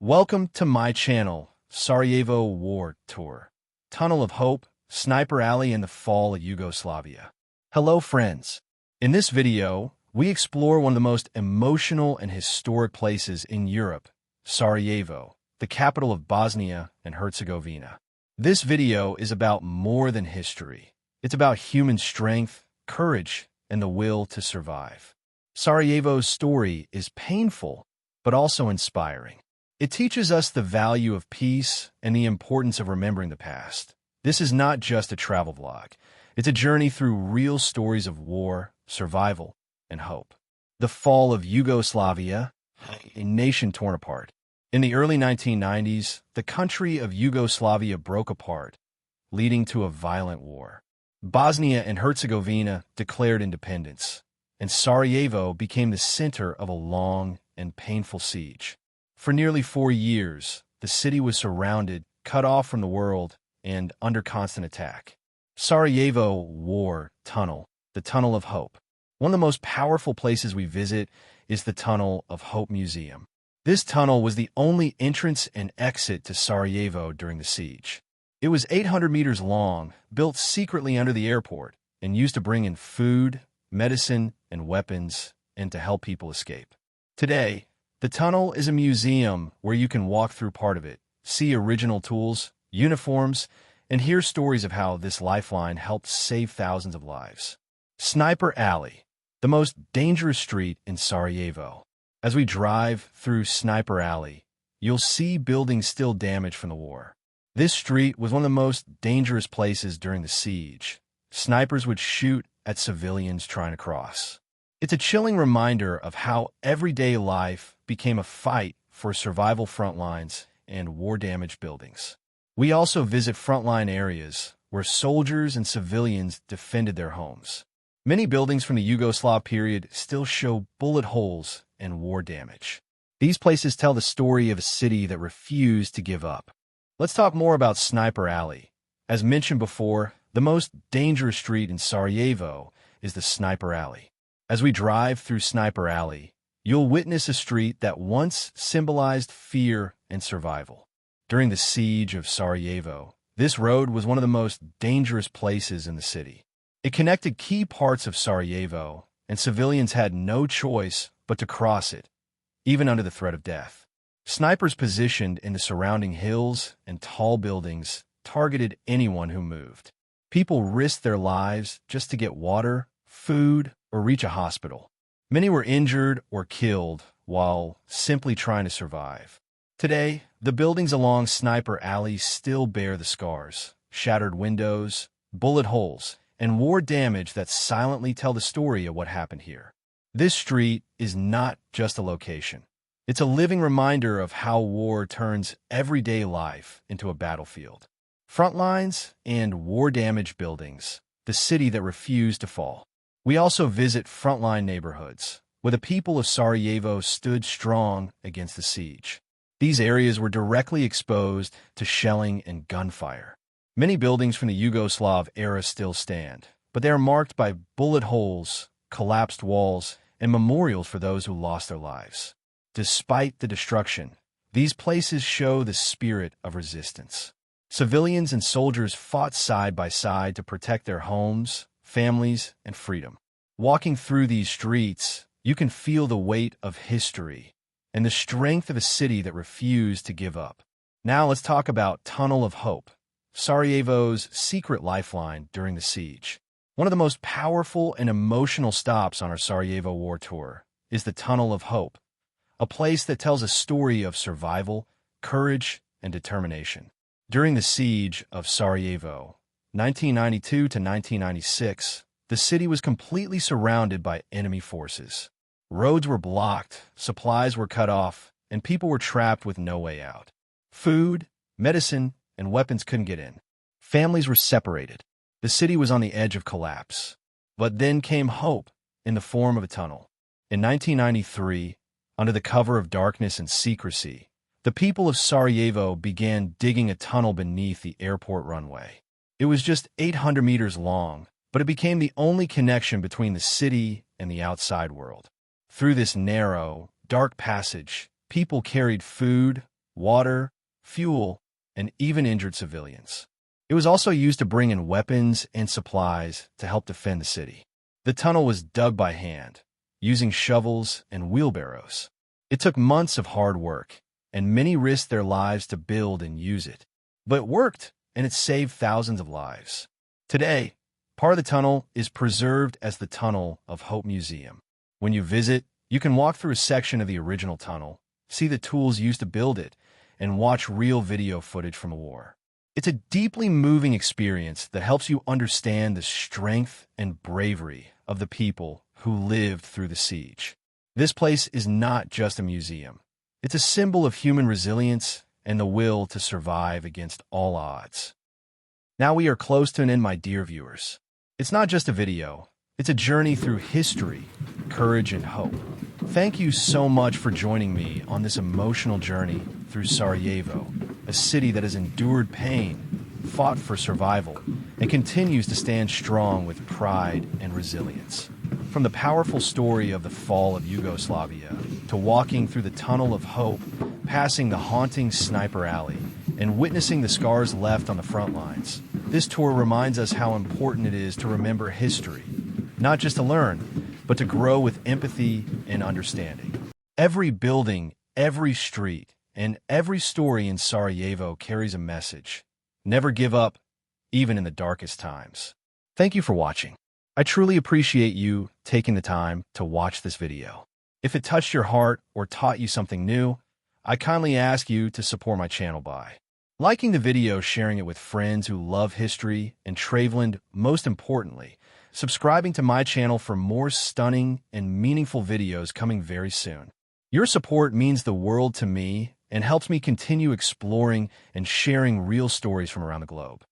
Welcome to my channel, Sarajevo War Tour, Tunnel of Hope, Sniper Alley and the Fall of Yugoslavia. Hello friends. In this video, we explore one of the most emotional and historic places in Europe, Sarajevo, the capital of Bosnia and Herzegovina. This video is about more than history. It's about human strength, courage, and the will to survive. Sarajevo's story is painful, but also inspiring. It teaches us the value of peace and the importance of remembering the past. This is not just a travel vlog. It's a journey through real stories of war, survival, and hope. The fall of Yugoslavia, a nation torn apart. In the early 1990s, the country of Yugoslavia broke apart, leading to a violent war. Bosnia and Herzegovina declared independence, and Sarajevo became the center of a long and painful siege. For nearly 4 years, the city was surrounded, cut off from the world, and under constant attack. Sarajevo War Tunnel, the Tunnel of Hope. One of the most powerful places we visit is the Tunnel of Hope Museum. This tunnel was the only entrance and exit to Sarajevo during the siege. It was 800 meters long, built secretly under the airport, and used to bring in food, medicine, and weapons, and to help people escape. Today, the tunnel is a museum where you can walk through part of it, see original tools, uniforms, and hear stories of how this lifeline helped save thousands of lives. Sniper Alley, the most dangerous street in Sarajevo. As we drive through Sniper Alley, you'll see buildings still damaged from the war. This street was one of the most dangerous places during the siege. Snipers would shoot at civilians trying to cross. It's a chilling reminder of how everyday life became a fight for survival front lines and war-damaged buildings. We also visit frontline areas where soldiers and civilians defended their homes. Many buildings from the Yugoslav period still show bullet holes and war damage. These places tell the story of a city that refused to give up. Let's talk more about Sniper Alley. As mentioned before, the most dangerous street in Sarajevo is the Sniper Alley. As we drive through Sniper Alley, you'll witness a street that once symbolized fear and survival. During the siege of Sarajevo, this road was one of the most dangerous places in the city. It connected key parts of Sarajevo, and civilians had no choice but to cross it, even under the threat of death. Snipers positioned in the surrounding hills and tall buildings targeted anyone who moved. People risked their lives just to get water, food, or reach a hospital. Many were injured or killed while simply trying to survive. Today, the buildings along Sniper Alley still bear the scars, shattered windows, bullet holes, and war damage that silently tell the story of what happened here. This street is not just a location. It's a living reminder of how war turns everyday life into a battlefield. Frontlines and war-damaged buildings, the city that refused to fall. We also visit frontline neighborhoods, where the people of Sarajevo stood strong against the siege. These areas were directly exposed to shelling and gunfire. Many buildings from the Yugoslav era still stand, but they are marked by bullet holes, collapsed walls, and memorials for those who lost their lives. Despite the destruction, these places show the spirit of resistance. Civilians and soldiers fought side by side to protect their homes, families, and freedom. Walking through these streets, you can feel the weight of history and the strength of a city that refused to give up. Now let's talk about Tunnel of Hope, Sarajevo's secret lifeline during the siege. One of the most powerful and emotional stops on our Sarajevo War Tour is the Tunnel of Hope, a place that tells a story of survival, courage, and determination. During the siege of Sarajevo, 1992 to 1996, the city was completely surrounded by enemy forces. Roads were blocked, supplies were cut off, and people were trapped with no way out. Food, medicine, and weapons couldn't get in. Families were separated. The city was on the edge of collapse. But then came hope in the form of a tunnel. In 1993, under the cover of darkness and secrecy, the people of Sarajevo began digging a tunnel beneath the airport runway. It was just 800 meters long, but it became the only connection between the city and the outside world. Through this narrow, dark passage, people carried food, water, fuel, and even injured civilians. It was also used to bring in weapons and supplies to help defend the city. The tunnel was dug by hand, using shovels and wheelbarrows. It took months of hard work, and many risked their lives to build and use it. But it worked, and it saved thousands of lives. Today, part of the tunnel is preserved as the Tunnel of Hope Museum. When you visit, you can walk through a section of the original tunnel, see the tools used to build it, and watch real video footage from the war. It's a deeply moving experience that helps you understand the strength and bravery of the people who lived through the siege. This place is not just a museum. It's a symbol of human resilience and the will to survive against all odds. Now we are close to an end, my dear viewers. It's not just a video. It's a journey through history, courage, and hope. Thank you so much for joining me on this emotional journey through Sarajevo, a city that has endured pain, fought for survival, and continues to stand strong with pride and resilience. From the powerful story of the fall of Yugoslavia to walking through the Tunnel of Hope, passing the haunting Sniper Alley, and witnessing the scars left on the front lines, this tour reminds us how important it is to remember history, not just to learn, but to grow with empathy and understanding. Every building, every street, and every story in Sarajevo carries a message. Never give up, even in the darkest times. Thank you for watching. I truly appreciate you taking the time to watch this video. If it touched your heart or taught you something new, I kindly ask you to support my channel by liking the video, sharing it with friends who love history and travel, and most importantly, subscribing to my channel for more stunning and meaningful videos coming very soon. Your support means the world to me and helps me continue exploring and sharing real stories from around the globe.